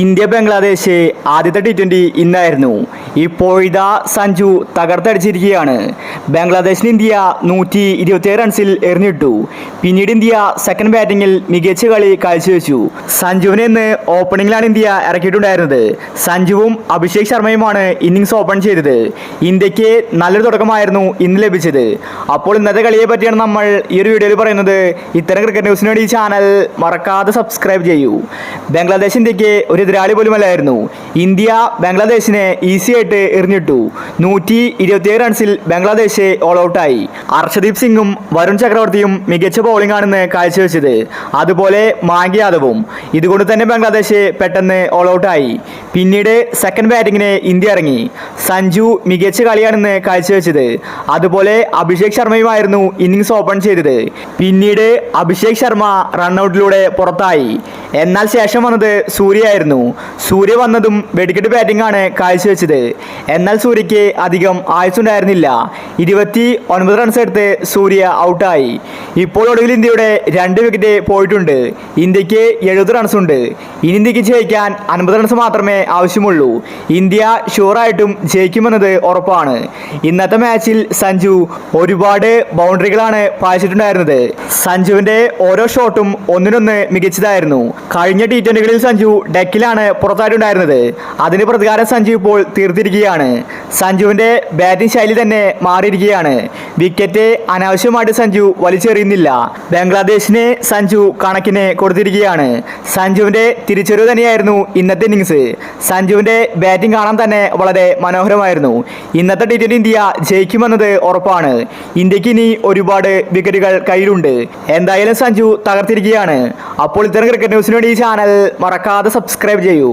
India Bangladesh ആദ്യത്തെ T20 ഇന്നായിരുന്നു. ഇപ്പോഴിതാ Sanju തകർത്തടിച്ചിരിക്കുകയാണ്. ബംഗ്ലാദേശിന് India 127 റൺസിൽ എറിഞ്ഞിട്ടു. പിന്നീട് ഇന്ത്യ സെക്കൻഡ് ബാറ്റിംഗിൽ മികച്ച കളി കാഴ്ചവെച്ചു. സഞ്ജുവിനെ ഇന്ന് ഓപ്പണിംഗിലാണ് ഇന്ത്യ ഇറക്കിയിട്ടുണ്ടായിരുന്നത്. സഞ്ജുവും അഭിഷേക് ശർമ്മയുമാണ് ഇന്നിംഗ്സ് ഓപ്പൺ ചെയ്തത്. ഇന്ത്യക്ക് നല്ലൊരു തുടക്കമായിരുന്നു ഇന്ന് ലഭിച്ചത്. അപ്പോൾ ഇന്നത്തെ കളിയെ പറ്റിയാണ് നമ്മൾ ഈ ഒരു വീഡിയോയിൽ പറയുന്നത്. ഇത്തരം ക്രിക്കറ്റ് ന്യൂസിന് വേണ്ടി ഈ ചാനൽ മറക്കാതെ സബ്സ്ക്രൈബ് ചെയ്യൂ. ബംഗ്ലാദേശ് ഇന്ത്യക്ക് ഒരു എതിരാളി പോലുമല്ലായിരുന്നു. ഇന്ത്യ ബംഗ്ലാദേശിനെ ഈസി ആയിട്ട് എറിഞ്ഞിട്ടു. 127 റൺസിൽ ബംഗ്ലാദേശ് ഓൾ ഔട്ടായി. അർഷദീപ് സിംഗും വരുൺ ചക്രവർത്തിയും മികച്ച ബൗളിംഗ് ആണെന്ന് കാഴ്ചവെച്ചത്. അതുപോലെ മാങ്കി യാദവും. ഇതുകൊണ്ട് തന്നെ ബംഗ്ലാദേശ് പെട്ടെന്ന് ഓൾ ഔട്ടായി. പിന്നീട് സെക്കൻഡ് ബാറ്റിങ്ങിന് ഇന്ത്യ ഇറങ്ങി. സഞ്ജു മികച്ച കളിയാണെന്ന് കാഴ്ചവെച്ചത്. അതുപോലെ അഭിഷേക് ശർമ്മയുമായിരുന്നു ഇന്നിംഗ്സ് ഓപ്പൺ ചെയ്തത്. പിന്നീട് അഭിഷേക് ശർമ്മ റൺഔട്ടിലൂടെ പുറത്തായി. എന്നാൽ ശേഷം വന്നത് സൂര്യയായിരുന്നു. സൂര്യ വന്നതും വെടിക്കെട്ട് ബാറ്റിംഗ് ആണ് കാഴ്ചവെച്ചത്. എന്നാൽ സൂര്യയ്ക്ക് അധികം ആയുസ്സുണ്ടായിരുന്നില്ല. 29 റൺസ് എടുത്ത് സൂര്യ ഔട്ടായി. ഇപ്പോൾ ഒടുവിൽ ഇന്ത്യയുടെ 2 വിക്കറ്റ് പോയിട്ടുണ്ട്. ഇന്ത്യക്ക് 70 റൺസ് ഉണ്ട്. ഇനി ഇന്ത്യക്ക് ജയിക്കാൻ 50 റൺസ് മാത്രമേ ആവശ്യമുള്ളൂ. ഇന്ത്യ ഷുവറായിട്ടും ജയിക്കുമെന്നത് ഉറപ്പാണ്. ഇന്നത്തെ മാച്ചിൽ സഞ്ജു ഒരുപാട് ബൗണ്ടറികളാണ് പായിച്ചിട്ടുണ്ടായിരുന്നത്. സഞ്ജുവിന്റെ ഓരോ ഷോട്ടും ഒന്നിനൊന്ന് മികച്ചതായിരുന്നു. കഴിഞ്ഞ T20കളിൽ സഞ്ജു ഡെക്കിലാണ് പുറത്തായിട്ടുണ്ടായിരുന്നത്. അതിന് പ്രതികാരം സഞ്ജു ഇപ്പോൾ തീർത്തിരിക്കുകയാണ്. സഞ്ജുവിന്റെ ബാറ്റിംഗ് ശൈലി തന്നെ മാറിയിരിക്കുകയാണ്. വിക്കറ്റ് അനാവശ്യമായിട്ട് സഞ്ജു വലിച്ചെറിയുന്നില്ല. ബംഗ്ലാദേശിന് സഞ്ജു കണക്കിന് കൊടുത്തിരിക്കുകയാണ്. സഞ്ജുവിന്റെ തിരിച്ചറിവ് തന്നെയായിരുന്നു ഇന്നത്തെ ഇന്നിംഗ്സ്. സഞ്ജുവിന്റെ ബാറ്റിംഗ് കാണാൻ തന്നെ വളരെ മനോഹരമായിരുന്നു. ഇന്നത്തെ T20 ഇന്ത്യ ജയിക്കുമെന്നത് ഉറപ്പാണ്. ഇന്ത്യക്ക് ഇനി ഒരുപാട് വിക്കറ്റുകൾ കയ്യിലുണ്ട്. എന്തായാലും സഞ്ജു തകർത്തിരിക്കുകയാണ്. അപ്പോൾ ഇത്തരം ക്രിക്കറ്റ് ന്യൂസിന് വേണ്ടി ഈ ചാനൽ മറക്കാതെ സബ്സ്ക്രൈബ് ചെയ്യൂ.